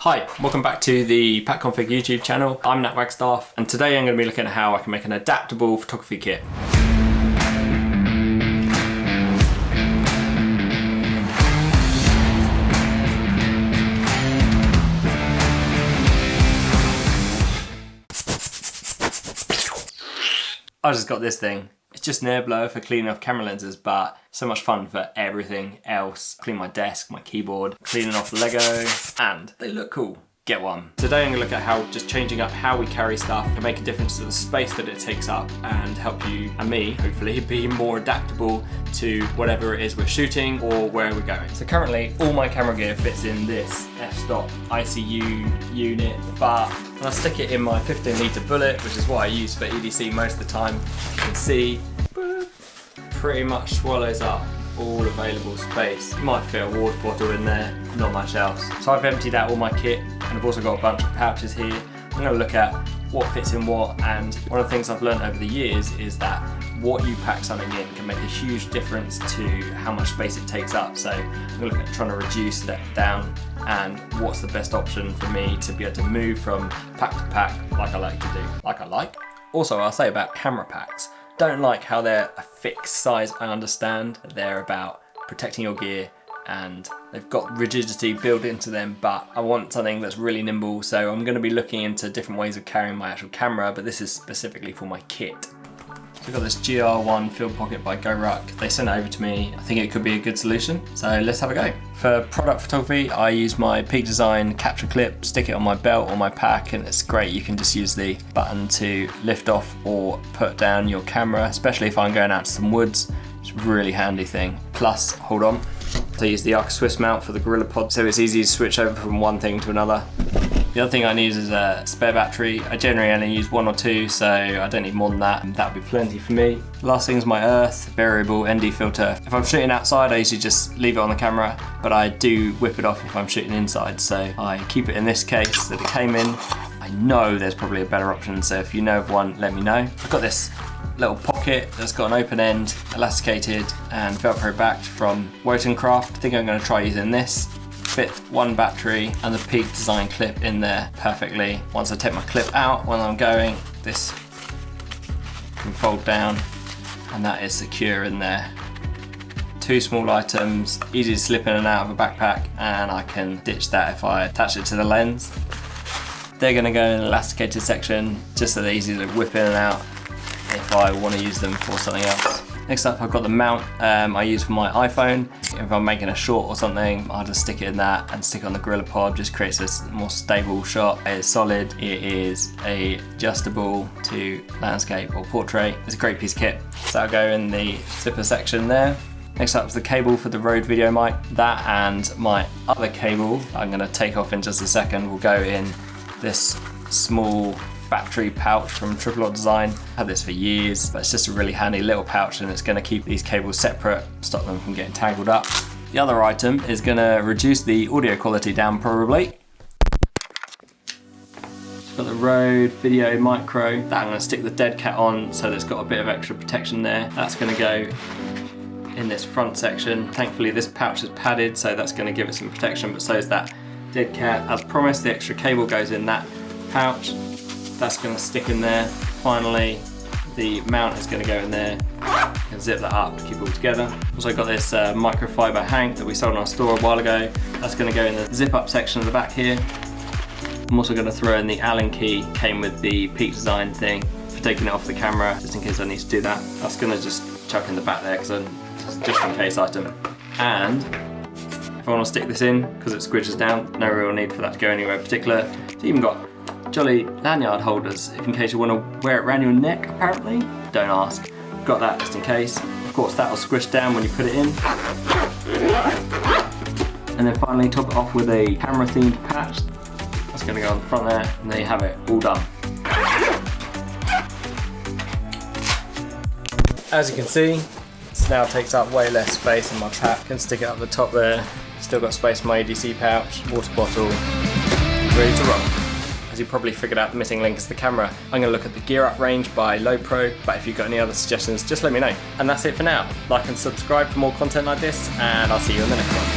Hi, welcome back to the PackConfig YouTube channel. I'm Nat Wagstaff, and today I'm going to be looking at how I can make an adaptable photography kit. I just got this thing. It's just an air blower for cleaning off camera lenses, but so much fun for everything else. Clean my desk, my keyboard, cleaning off Lego, and they look cool. Get one. Today I'm going to look at how just changing up how we carry stuff can make a difference to the space that it takes up and help you and me, hopefully, be more adaptable to whatever it is we're shooting or where we're going. So currently all my camera gear fits in this f-stop ICU unit, but when I stick it in my 15-litre bullet, which is what I use for EDC most of the time, you can see pretty much swallows up all available space. You might fit a water bottle in there, not much else. So I've emptied out all my kit, and I've also got a bunch of pouches here. I'm going to look at what fits in what, and one of the things I've learned over the years is that what you pack something in can make a huge difference to how much space it takes up. So I'm going to look at trying to reduce that down and what's the best option for me to be able to move from pack to pack like I like to do. Also, I'll say about camera packs. Don't like how they're a fixed size. I understand they're about protecting your gear and they've got rigidity built into them, but I want something that's really nimble, so I'm going to be looking into different ways of carrying my actual camera, but this is specifically for my kit. So I've got this GR1 Field Pocket by GoRuck. They sent it over to me. I think it could be a good solution, so let's have a go. For product photography, I use my Peak Design capture clip, stick it on my belt or my pack, and it's great. You can just use the button to lift off or put down your camera, especially if I'm going out to some woods. It's a really handy thing. Plus, hold on, I use the Arca Swiss mount for the GorillaPod, so it's easy to switch over from one thing to another. The other thing I need is a spare battery. I generally only use one or two, so I don't need more than that, and that would be plenty for me. Last thing is my Earth variable ND filter. If I'm shooting outside, I usually just leave it on the camera, but I do whip it off if I'm shooting inside, so I keep it in this case that it came in. I know there's probably a better option, so if you know of one, let me know. I've got this little pocket that's got an open end, elasticated and Velcro backed from Wotancraft. I think I'm going to try using this. Fit one battery and the Peak Design clip in there perfectly. Once I take my clip out when I'm going, this can fold down and that is secure in there. Two small items, easy to slip in and out of a backpack, and I can ditch that if I attach it to the lens. They're going to go in an elasticated section just so they're easy to whip in and out if I want to use them for something else. Next up, I've got the mount I use for my iPhone. If I'm making a short or something, I'll just stick it in that and stick it on the GorillaPod. Just creates a more stable shot. It's solid. It is adjustable to landscape or portrait. It's a great piece of kit. So I'll go in the zipper section there. Next up is the cable for the Rode video mic. That and my other cable, I'm going to take off in just a second, will go in this small battery pouch from Tripod Design. I've had this for years, but it's just a really handy little pouch, and it's going to keep these cables separate, stop them from getting tangled up. The other item is going to reduce the audio quality down probably. Got the Rode Video Micro that I'm going to stick the dead cat on so that it's got a bit of extra protection there. That's going to go in this front section. Thankfully this pouch is padded, so that's going to give it some protection, but so is that dead cat. As promised, the extra cable goes in that pouch. That's going to stick in there. Finally, the mount is going to go in there and zip that up to keep it all together. Also got this microfiber hank that we sold in our store a while ago. That's going to go in the zip up section of the back here. I'm also going to throw in the Allen key, came with the Peak Design thing for taking it off the camera, just in case I need to do that. That's going to just chuck in the back there because it's just in case item. And if I want to stick this in, because it squidges down, no real need for that to go anywhere particular. It's even got jolly lanyard holders in case you want to wear it around your neck, apparently. Don't ask. Got that just in case. Of course, that will squish down when you put it in. And then finally top it off with a camera themed patch. That's going to go on the front there, and there you have it, all done. As you can see, this now takes up way less space in my pack. Can stick it up the top there. Still got space for my EDC pouch, water bottle, ready to roll. As you probably figured out, the missing link is the camera. I'm going to look at the Gear Up range by Lowepro, but if you've got any other suggestions, just let me know. And that's it for now. Like and subscribe for more content like this, and I'll see you in the next one.